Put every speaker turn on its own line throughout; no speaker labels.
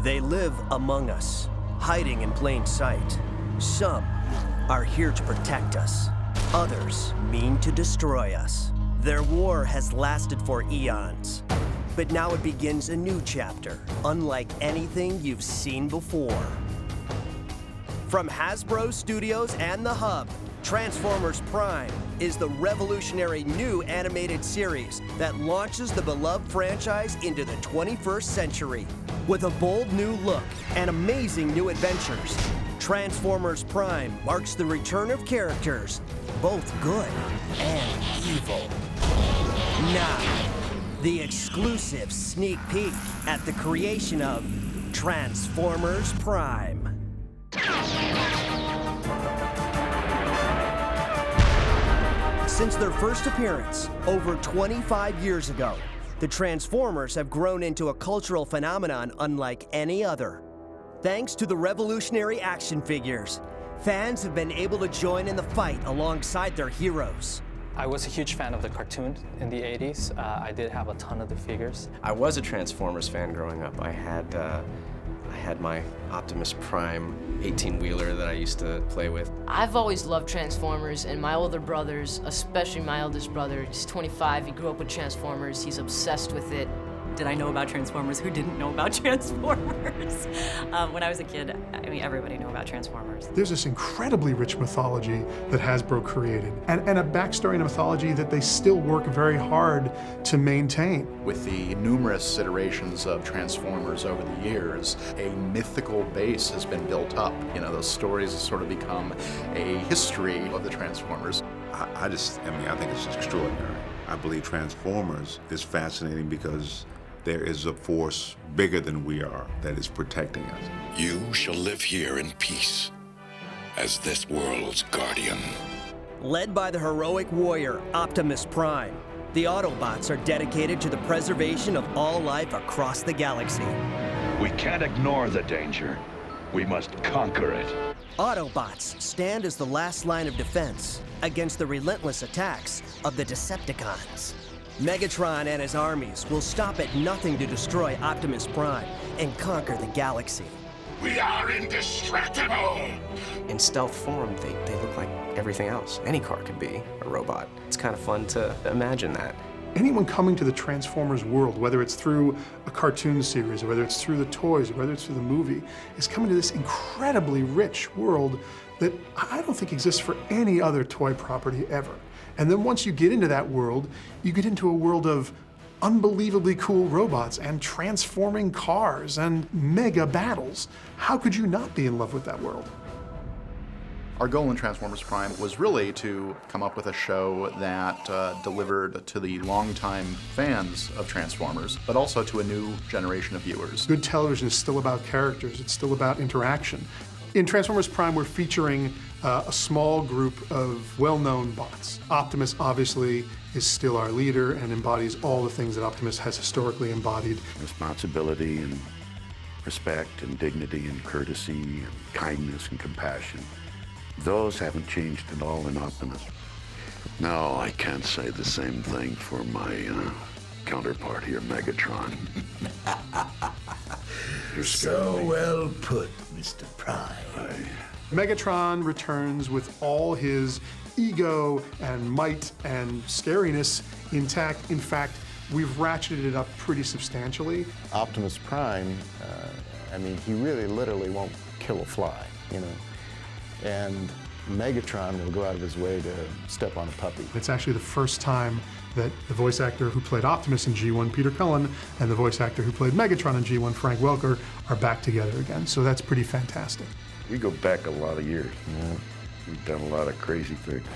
They live among us, hiding in plain sight. Some are here to protect us. Others mean to destroy us. Their war has lasted for eons. But now it begins a new chapter, unlike anything you've seen before. From Hasbro Studios and The Hub, Transformers Prime is the revolutionary new animated series that launches the beloved franchise into the 21st century. With a bold new look and amazing new adventures, Transformers Prime marks the return of characters, both good and evil. Now, the exclusive sneak peek at the creation of Transformers Prime. Since their first appearance over 25 years ago, the Transformers have grown into a cultural phenomenon unlike any other. Thanks to the revolutionary action figures, fans have been able to join in the fight alongside their heroes.
I was a huge fan of the cartoon in the 80s. I did have a ton of the figures.
I was a Transformers fan growing up. I had my Optimus Prime 18-wheeler that I used to play with.
I've always loved Transformers, and my older brothers, especially my eldest brother, he's 25, he grew up with Transformers, he's obsessed with it.
Did I know about Transformers? Who didn't know about Transformers? When I was a kid, I mean, everybody knew about Transformers.
There's this incredibly rich mythology that Hasbro created, and a backstory and a mythology that they still work very hard to maintain.
With the numerous iterations of Transformers over the years, a mythical base has been built up. You know, those stories have sort of become a history of the Transformers.
I think it's extraordinary. I believe Transformers is fascinating because there is a force bigger than we are that is protecting us.
You shall live here in peace as this world's guardian.
Led by the heroic warrior Optimus Prime, the Autobots are dedicated to the preservation of all life across the galaxy.
We can't ignore the danger. We must conquer it.
Autobots stand as the last line of defense against the relentless attacks of the Decepticons. Megatron and his armies will stop at nothing to destroy Optimus Prime and conquer the galaxy.
We are indestructible!
In stealth form, they look like everything else. Any car could be a robot. It's kind of fun to imagine that.
Anyone coming to the Transformers world, whether it's through a cartoon series, or whether it's through the toys, or whether it's through the movie, is coming to this incredibly rich world that I don't think exists for any other toy property ever. And then once you get into that world, you get into a world of unbelievably cool robots and transforming cars and mega battles. How could you not be in love with that world?
Our goal in Transformers Prime was really to come up with a show that delivered to the longtime fans of Transformers, but also to a new generation of viewers.
Good television is still about characters. It's still about interaction. In Transformers Prime, we're featuring a small group of well-known bots. Optimus, obviously, is still our leader and embodies all the things that Optimus has historically embodied.
Responsibility and respect and dignity and courtesy and kindness and compassion. Those haven't changed at all in Optimus. No, I can't say the same thing for my counterpart here, Megatron. You're
so well put, Mr. Prime.
Megatron returns with all his ego and might and scariness intact. In fact, we've ratcheted it up pretty substantially.
Optimus Prime, he really literally won't kill a fly, you know. And Megatron will go out of his way to step on a puppy.
It's actually the first time that the voice actor who played Optimus in G1, Peter Cullen, and the voice actor who played Megatron in G1, Frank Welker, are back together again. So that's pretty fantastic.
We go back a lot of years. Yeah. We've done a lot of crazy things.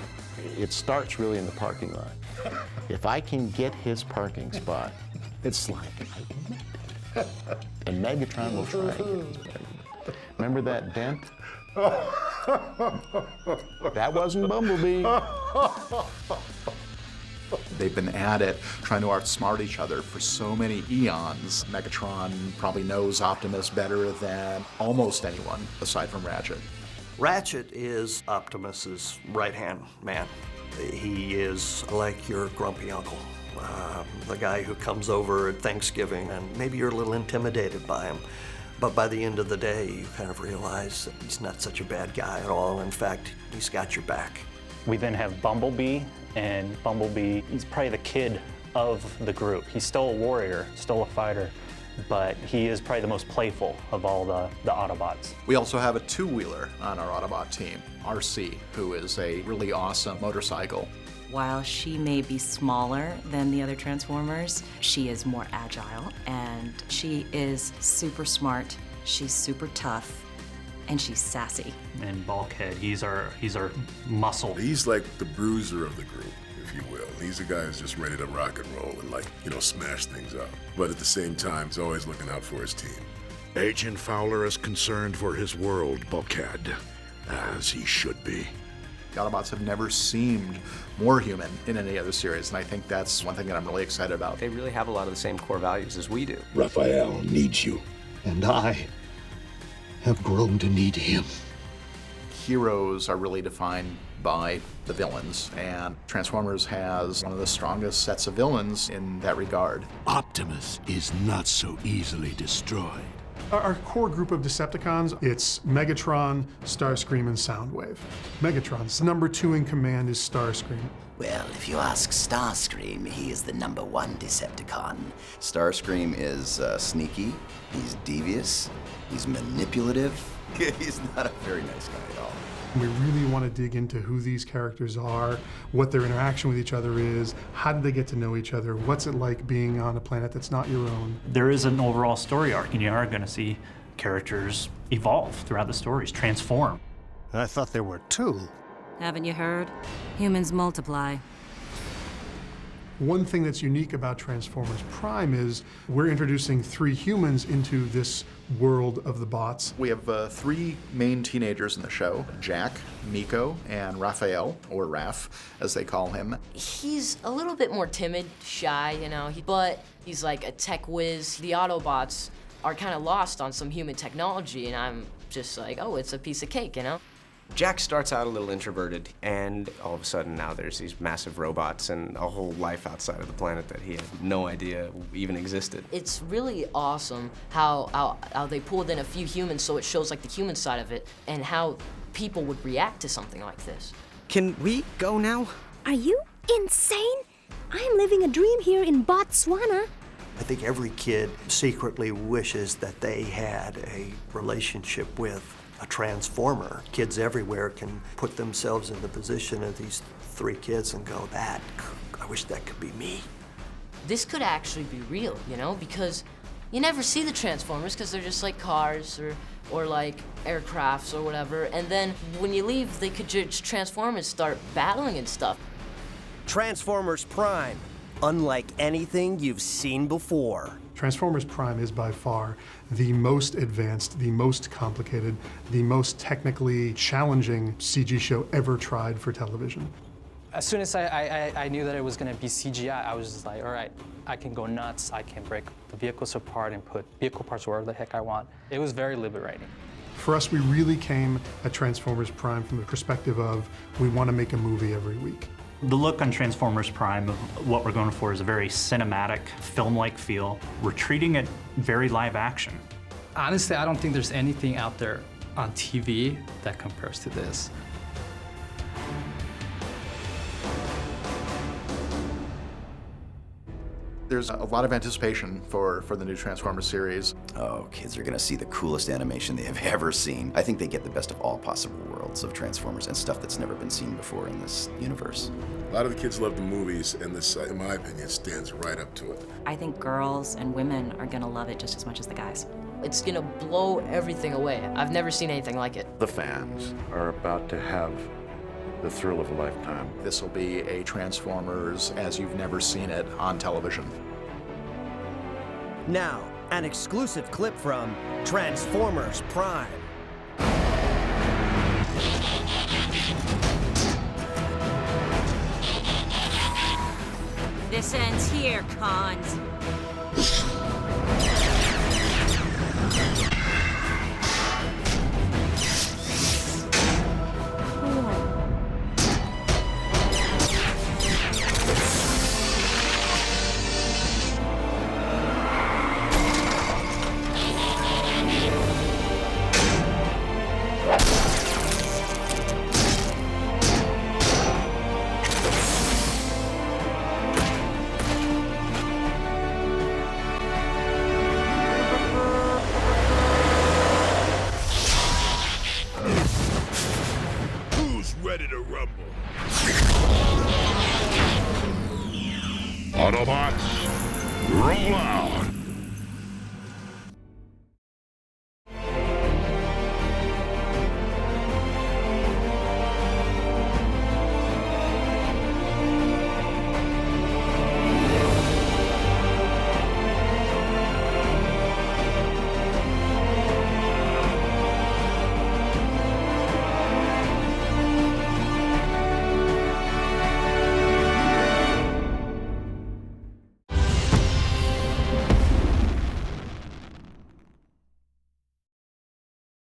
It starts really in the parking lot. If I can get his parking spot, it's like I made it. And Megatron will try and get his parking. Remember that dent? That wasn't Bumblebee.
They've been at it, trying to outsmart each other for so many eons. Megatron probably knows Optimus better than almost anyone, aside from Ratchet.
Ratchet is Optimus's right-hand man. He is like your grumpy uncle, the guy who comes over at Thanksgiving, and maybe you're a little intimidated by him. But by the end of the day, you kind of realize that he's not such a bad guy at all. In fact, he's got your back.
We then have Bumblebee, and Bumblebee, he's probably the kid of the group. He's still a warrior, still a fighter, but he is probably the most playful of all the Autobots.
We also have a two-wheeler on our Autobot team, RC, who is a really awesome motorcycle.
While she may be smaller than the other Transformers, she is more agile, and she is super smart, she's super tough, and she's sassy.
And Bulkhead, he's our muscle.
He's like the bruiser of the group, if you will. He's the guy who's just ready to rock and roll and smash things up. But at the same time, he's always looking out for his team.
Agent Fowler is concerned for his world, Bulkhead, as he should be.
The Autobots have never seemed more human in any other series, and I think that's one thing that I'm really excited about.
They really have a lot of the same core values as we do.
Raphael needs you, and I have grown to need him.
Heroes are really defined by the villains, and Transformers has one of the strongest sets of villains in that regard.
Optimus is not so easily destroyed.
Our core group of Decepticons, it's Megatron, Starscream, and Soundwave. Megatron's number 2 in command is Starscream.
Well, if you ask Starscream, he is the #1 Decepticon.
Starscream is sneaky, he's devious, he's manipulative. He's not a very nice guy at all.
We really want to dig into who these characters are, what their interaction with each other is, how did they get to know each other, what's it like being on a planet that's not your own.
There is an overall story arc, and you are going to see characters evolve throughout the stories, transform.
I thought there were 2.
Haven't you heard? Humans multiply.
One thing that's unique about Transformers Prime is we're introducing 3 humans into this world of the bots.
We have 3 main teenagers in the show, Jack, Miko, and Raphael, or Raph, as they call him.
He's a little bit more timid, shy, but he's like a tech whiz. The Autobots are kind of lost on some human technology, and I'm just like, oh, it's a piece of cake,
Jack starts out a little introverted, and all of a sudden now there's these massive robots and a whole life outside of the planet that he had no idea even existed.
It's really awesome how they pulled in a few humans so it shows like the human side of it and how people would react to something like this.
Can we go now?
Are you insane? I'm living a dream here in Botswana.
I think every kid secretly wishes that they had a relationship with a Transformer. Kids everywhere can put themselves in the position of these 3 kids and go, I wish that could be me.
This could actually be real, because you never see the Transformers because they're just like cars or like aircrafts or whatever, and then when you leave, they could just transform and start battling and stuff.
Transformers Prime, unlike anything you've seen before.
Transformers Prime is by far the most advanced, the most complicated, the most technically challenging CG show ever tried for television.
As soon as I knew that it was going to be CGI, I was just like, all right, I can go nuts. I can break the vehicles apart and put vehicle parts wherever the heck I want. It was very liberating.
For us, we really came at Transformers Prime from the perspective of we want to make a movie every week.
The look on Transformers Prime of what we're going for is a very cinematic, film-like feel. We're treating it very live action.
Honestly, I don't think there's anything out there on TV that compares to this.
There's a lot of anticipation for the new Transformers series.
Oh, kids are gonna see the coolest animation they have ever seen. I think they get the best of all possible worlds of Transformers and stuff that's never been seen before in this universe.
A lot of the kids love the movies, and this, in my opinion, stands right up to it.
I think girls and women are gonna love it just as much as the guys.
It's gonna blow everything away. I've never seen anything like it.
The fans are about to have the thrill of a lifetime.
This will be a Transformers as you've never seen it on television.
Now, an exclusive clip from Transformers Prime.
This ends here, cons.
Autobots, roll out!